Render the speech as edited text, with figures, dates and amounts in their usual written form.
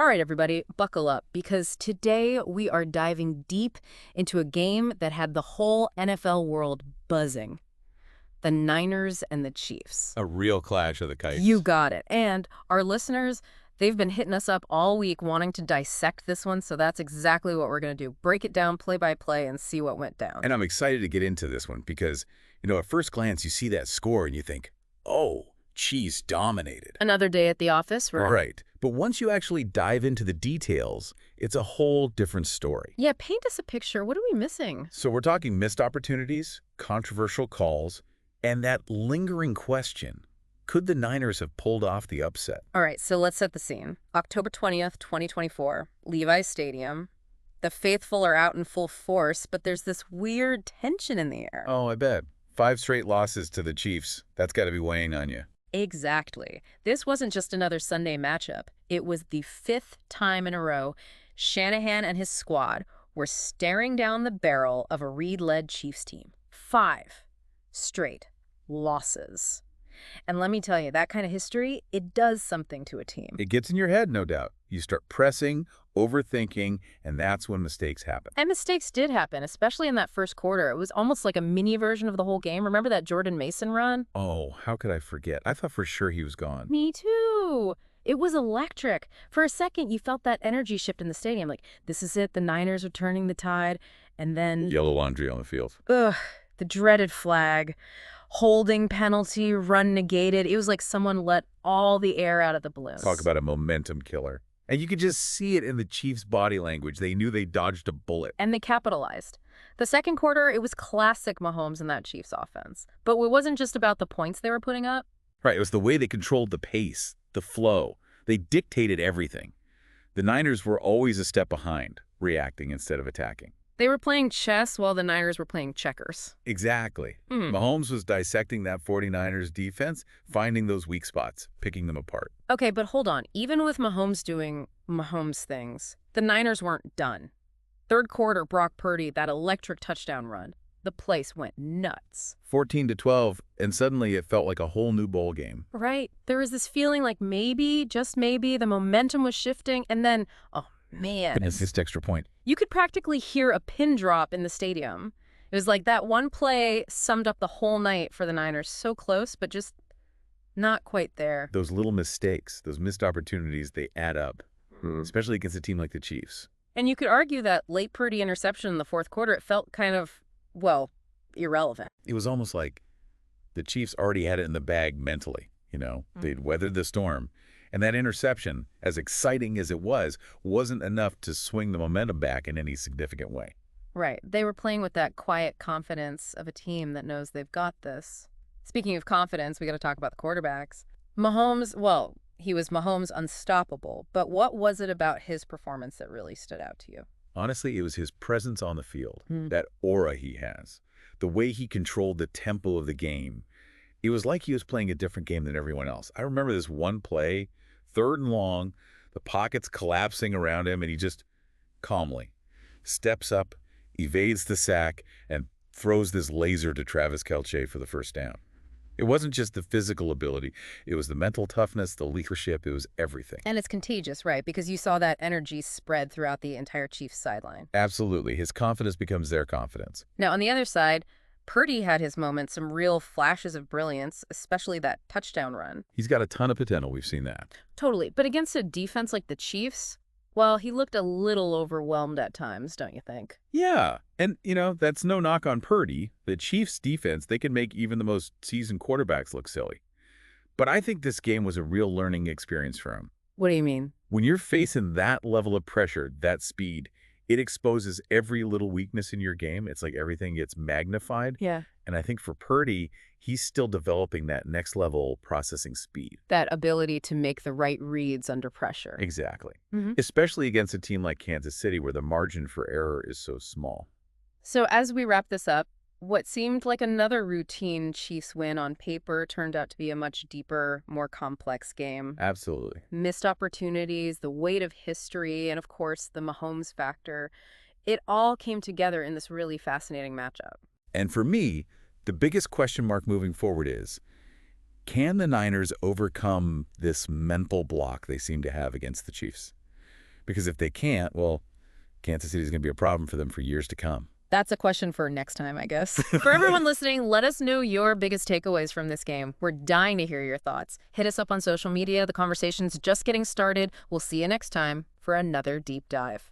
All right, everybody, buckle up because today we are diving deep into a game that had the whole NFL world buzzing. The Niners and the Chiefs. A real clash of the You kites. got it. And our listeners, they've been hitting us up all week wanting to dissect this one, so that's exactly what we're going to do. Break it down play by play and see what went down. And I'm excited to get into this one because, at first glance, you see that score and you think, oh, Chiefs dominated. Another day at the office, right? Right. But once you actually dive into the details, it's a whole different story. Yeah, paint us a picture. What are we missing? So we're talking missed opportunities, controversial calls, and that lingering question, could the Niners have pulled off the upset? All right, so let's set the scene. October 20th, 2024, Levi's Stadium. The faithful are out in full force, but there's this weird tension in the air. Oh, I bet. 5 straight losses to the Chiefs. That's got to be weighing on you. Exactly. This wasn't just another Sunday matchup. It was the 5th time in a row Shanahan and his squad were staring down the barrel of a Reid-led Chiefs team. 5 straight losses. And let me tell you, that kind of history, it does something to a team. It gets in your head, no doubt. You start pressing, overthinking, and that's when mistakes happen. And mistakes did happen, especially in that first quarter. It was almost like a mini version of the whole game. Remember that Jordan Mason run? Oh, how could I forget? I thought for sure he was gone. Me too. It was electric. For a second, you felt that energy shift in the stadium. Like, this is it. The Niners are turning the tide. And then, Yellow laundry on the field. the dreaded flag, holding penalty, run negated. It was like someone let all the air out of the balloons. Talk about a momentum killer. And you could just see it in the Chiefs' body language. They knew they dodged a bullet. And they capitalized. The second quarter, it was classic Mahomes and that Chiefs offense. But it wasn't just about the points they were putting up. Right, it was the way they controlled the pace, the flow. They dictated everything. The Niners were always a step behind, reacting instead of attacking. They were playing chess while the Niners were playing checkers. Exactly. Mahomes was dissecting that 49ers defense, finding those weak spots, picking them apart. Okay, but hold on. Even with Mahomes doing Mahomes things, the Niners weren't done. Third quarter, Brock Purdy, that electric touchdown run. The place went nuts. 14-12, and suddenly it felt like a whole new bowl game. Right? There was this feeling like maybe, just maybe, the momentum was shifting, and then, oh man. And this extra point. You could practically hear a pin drop in the stadium. It was like that one play summed up the whole night for the Niners. So close, but just not quite there. Those little mistakes, those missed opportunities, they add up, especially against a team like the Chiefs. And you could argue that late Purdy interception in the fourth quarter, it felt kind of, well, irrelevant. It was almost like the Chiefs already had it in the bag mentally, They'd weathered the storm. And that interception, as exciting as it was, wasn't enough to swing the momentum back in any significant way. Right. They were playing with that quiet confidence of a team that knows they've got this. Speaking of confidence, we got to talk about the quarterbacks. Mahomes, well, he was Mahomes unstoppable, but what was it about his performance that really stood out to you? Honestly, it was his presence on the field, that aura he has, the way he controlled the tempo of the game. It was like he was playing a different game than everyone else. I remember this one play, 3rd and long, the pocket's collapsing around him, and he just calmly steps up, evades the sack, and throws this laser to Travis Kelce for the first down. It wasn't just the physical ability. It was the mental toughness, the leadership. It was everything. And it's contagious, right? Because you saw that energy spread throughout the entire Chiefs sideline. Absolutely. His confidence becomes their confidence. Now, on the other side, Purdy had his moments, some real flashes of brilliance, especially that touchdown run. He's got a ton of potential. We've seen that. Totally. But against a defense like the Chiefs, well, he looked a little overwhelmed at times, don't you think? Yeah. And, that's no knock on Purdy. The Chiefs' defense, they can make even the most seasoned quarterbacks look silly. But I think this game was a real learning experience for him. What do you mean? When you're facing that level of pressure, that speed, it exposes every little weakness in your game. It's like everything gets magnified. Yeah. And I think for Purdy, he's still developing that next level processing speed. That ability to make the right reads under pressure. Exactly. Especially against a team like Kansas City where the margin for error is so small. So as we wrap this up, what seemed like another routine Chiefs win on paper turned out to be a much deeper, more complex game. Absolutely. Missed opportunities, the weight of history, and of course, the Mahomes factor. It all came together in this really fascinating matchup. And for me, the biggest question mark moving forward is, can the Niners overcome this mental block they seem to have against the Chiefs? Because if they can't, well, Kansas City is going to be a problem for them for years to come. That's a question for next time, I guess. For everyone listening, let us know your biggest takeaways from this game. We're dying to hear your thoughts. Hit us up on social media. The conversation's just getting started. We'll see you next time for another deep dive.